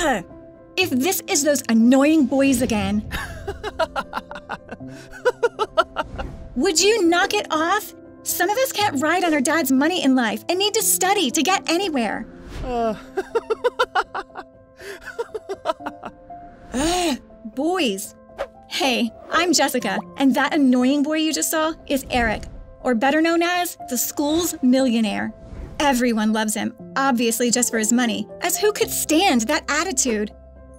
Ugh! If this is those annoying boys again. Would you knock it off? Some of us can't ride on our dad's money in life and need to study to get anywhere. Ugh, boys. Hey, I'm Jessica, and that annoying boy you just saw is Eric, or better known as the school's millionaire. Everyone loves him, obviously just for his money, as who could stand that attitude?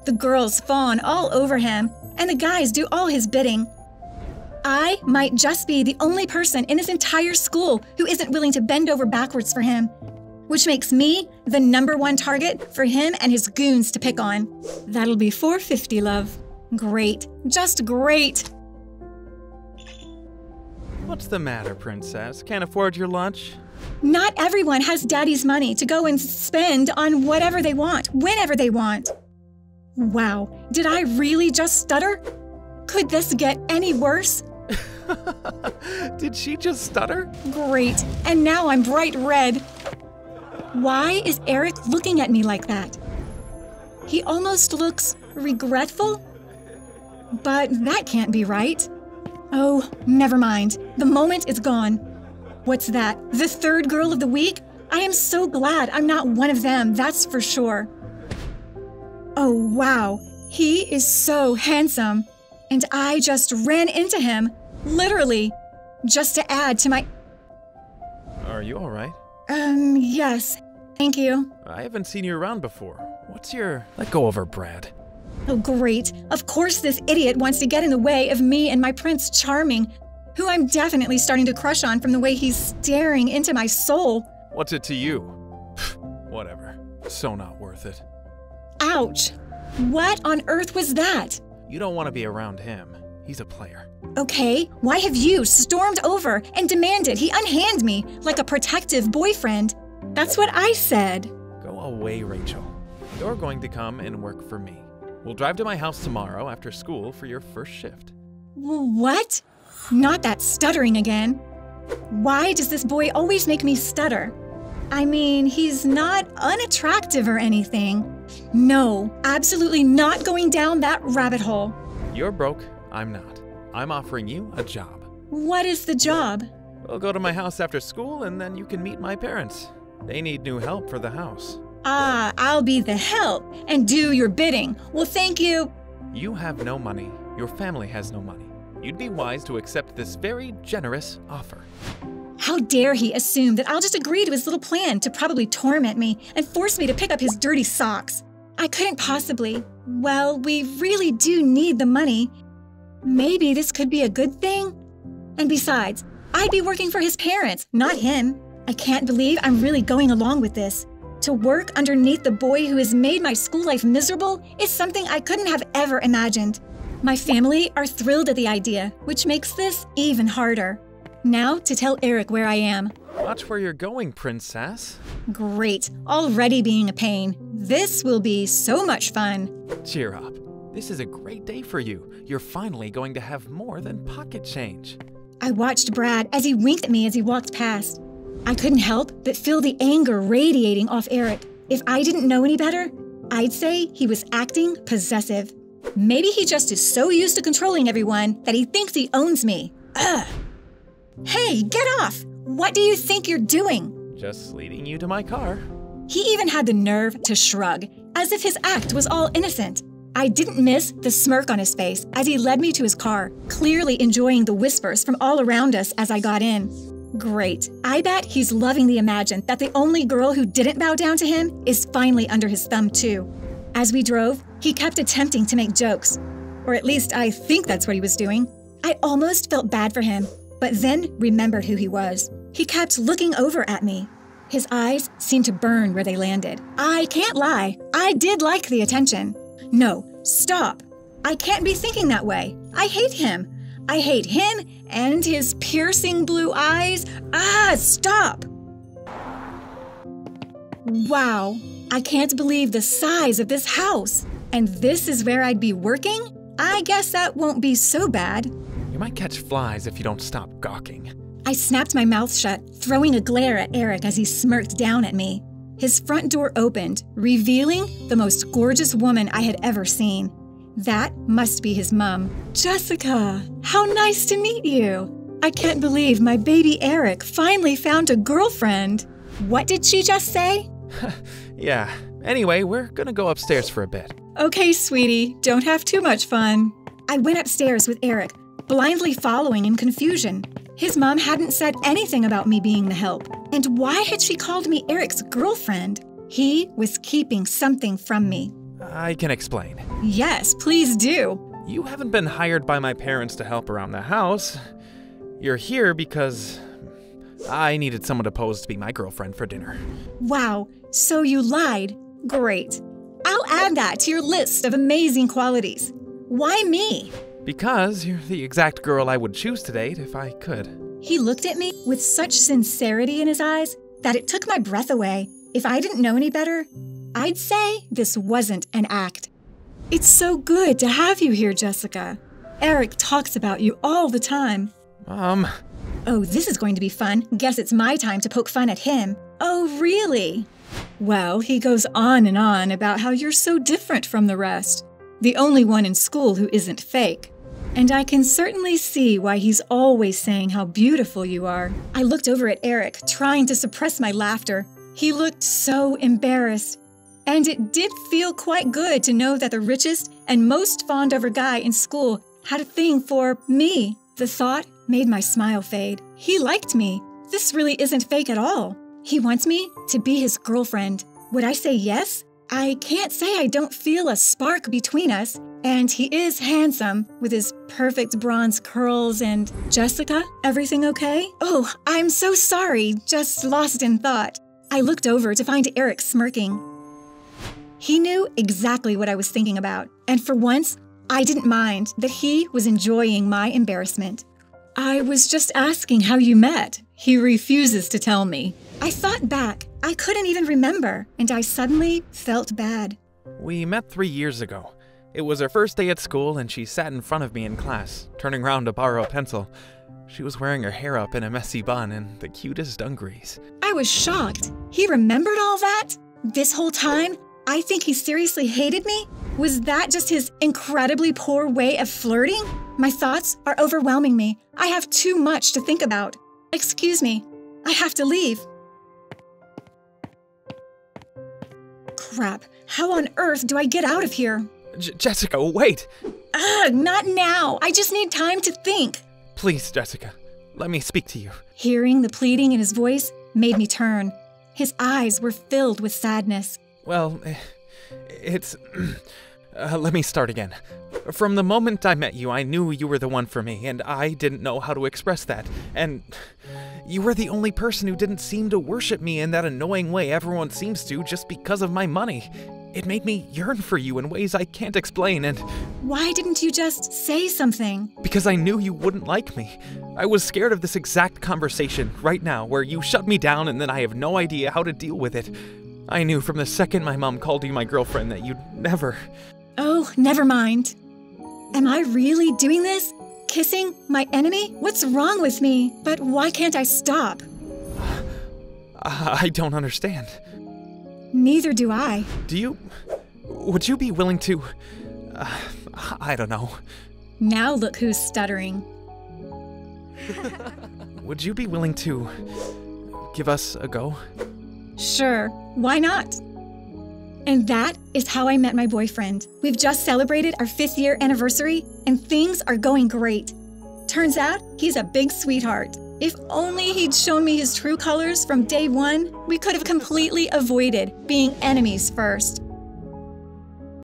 The girls fawn all over him, and the guys do all his bidding. I might just be the only person in this entire school who isn't willing to bend over backwards for him, which makes me the #1 target for him and his goons to pick on. That'll be $4.50, love. Great. Just great. What's the matter, princess? Can't afford your lunch? Not everyone has daddy's money to go and spend on whatever they want, whenever they want. Wow, did I really just stutter? Could this get any worse? Did she just stutter? Great, and now I'm bright red. Why is Eric looking at me like that? He almost looks regretful? But that can't be right. Oh, never mind. The moment is gone. What's that? The third girl of the week? I am so glad I'm not one of them, that's for sure. Oh, wow. He is so handsome. And I just ran into him, literally, just to add to my... Are you all right? Yes. Thank you. I haven't seen you around before. What's your... Let go of her, Brad. Oh, great. Of course this idiot wants to get in the way of me and my Prince Charming, who I'm definitely starting to crush on from the way he's staring into my soul. What's it to you? Whatever. So not worth it. Ouch. What on earth was that? You don't want to be around him. He's a player. Okay, why have you stormed over and demanded he unhand me like a protective boyfriend? That's what I said. Go away, Rachel. You're going to come and work for me. We'll drive to my house tomorrow after school for your first shift. What? Not that stuttering again. Why does this boy always make me stutter? I mean, he's not unattractive or anything. No, absolutely not going down that rabbit hole. You're broke. I'm not. I'm offering you a job. What is the job? We'll go to my house after school and then you can meet my parents. They need new help for the house. Ah, I'll be the help and do your bidding. Well, thank you. You have no money. Your family has no money. You'd be wise to accept this very generous offer. How dare he assume that I'll just agree to his little plan to probably torment me and force me to pick up his dirty socks? I couldn't possibly. Well, we really do need the money. Maybe this could be a good thing? And besides, I'd be working for his parents, not him. I can't believe I'm really going along with this. To work underneath the boy who has made my school life miserable is something I couldn't have ever imagined. My family are thrilled at the idea, which makes this even harder. Now to tell Eric where I am. Watch where you're going, princess. Great, already being a pain. This will be so much fun. Cheer up. This is a great day for you. You're finally going to have more than pocket change. I watched Brad as he winked at me as he walked past. I couldn't help but feel the anger radiating off Eric. If I didn't know any better, I'd say he was acting possessive. Maybe he just is so used to controlling everyone that he thinks he owns me. Ugh. Hey, get off! What do you think you're doing? Just leading you to my car. He even had the nerve to shrug, as if his act was all innocent. I didn't miss the smirk on his face as he led me to his car, clearly enjoying the whispers from all around us as I got in. Great. I bet he's loving the imagine that the only girl who didn't bow down to him is finally under his thumb too. As we drove, he kept attempting to make jokes. Or at least I think that's what he was doing. I almost felt bad for him, but then remembered who he was. He kept looking over at me. His eyes seemed to burn where they landed. I can't lie, I did like the attention. No, stop. I can't be thinking that way. I hate him. I hate him and his piercing blue eyes. Ah, stop! Wow, I can't believe the size of this house. And this is where I'd be working? I guess that won't be so bad. You might catch flies if you don't stop gawking. I snapped my mouth shut, throwing a glare at Eric as he smirked down at me. His front door opened, revealing the most gorgeous woman I had ever seen. That must be his mom. Jessica, how nice to meet you. I can't believe my baby Eric finally found a girlfriend. What did she just say? Yeah. Anyway, we're gonna go upstairs for a bit. Okay, sweetie, don't have too much fun. I went upstairs with Eric, blindly following in confusion. His mom hadn't said anything about me being the help. And why had she called me Eric's girlfriend? He was keeping something from me. I can explain. Yes, please do. You haven't been hired by my parents to help around the house. You're here because I needed someone to pose to be my girlfriend for dinner. Wow, so you lied. Great. I'll add that to your list of amazing qualities. Why me? Because you're the exact girl I would choose to date if I could. He looked at me with such sincerity in his eyes that it took my breath away. If I didn't know any better, I'd say this wasn't an act. It's so good to have you here, Jessica. Eric talks about you all the time. Oh, this is going to be fun. Guess it's my time to poke fun at him. Oh, really? Well, he goes on and on about how you're so different from the rest. The only one in school who isn't fake. And I can certainly see why he's always saying how beautiful you are. I looked over at Eric, trying to suppress my laughter. He looked so embarrassed. And it did feel quite good to know that the richest and most fawned-over guy in school had a thing for me. The thought made my smile fade. He liked me. This really isn't fake at all. He wants me to be his girlfriend. Would I say yes? I can't say I don't feel a spark between us. And he is handsome, with his perfect bronze curls and… Jessica, everything okay? Oh, I'm so sorry, just lost in thought. I looked over to find Eric smirking. He knew exactly what I was thinking about, and for once, I didn't mind that he was enjoying my embarrassment. I was just asking how you met. He refuses to tell me. I thought back. I couldn't even remember, and I suddenly felt bad. We met 3 years ago. It was her first day at school, and she sat in front of me in class, turning around to borrow a pencil. She was wearing her hair up in a messy bun and the cutest dungarees. I was shocked. He remembered all that? This whole time? I think he seriously hated me? Was that just his incredibly poor way of flirting? My thoughts are overwhelming me. I have too much to think about. Excuse me. I have to leave. Crap. How on earth do I get out of here? Jessica, wait! Ugh, not now. I just need time to think. Please, Jessica, let me speak to you. Hearing the pleading in his voice made me turn. His eyes were filled with sadness. Well, it's… let me start again. From the moment I met you, I knew you were the one for me, and I didn't know how to express that. And you were the only person who didn't seem to worship me in that annoying way everyone seems to just because of my money. It made me yearn for you in ways I can't explain, and… Why didn't you just say something? Because I knew you wouldn't like me. I was scared of this exact conversation right now, where you shut me down and then I have no idea how to deal with it. I knew from the second my mom called you my girlfriend that you'd never… Oh, never mind. Am I really doing this? Kissing my enemy? What's wrong with me? But why can't I stop? I don't understand. Neither do I. Would you be willing to… I don't know. Now look who's stuttering. Would you be willing to give us a go? Sure, why not? And that is how I met my boyfriend. We've just celebrated our 5th year anniversary, and things are going great. Turns out, he's a big sweetheart. If only he'd shown me his true colors from day one, we could have completely avoided being enemies first.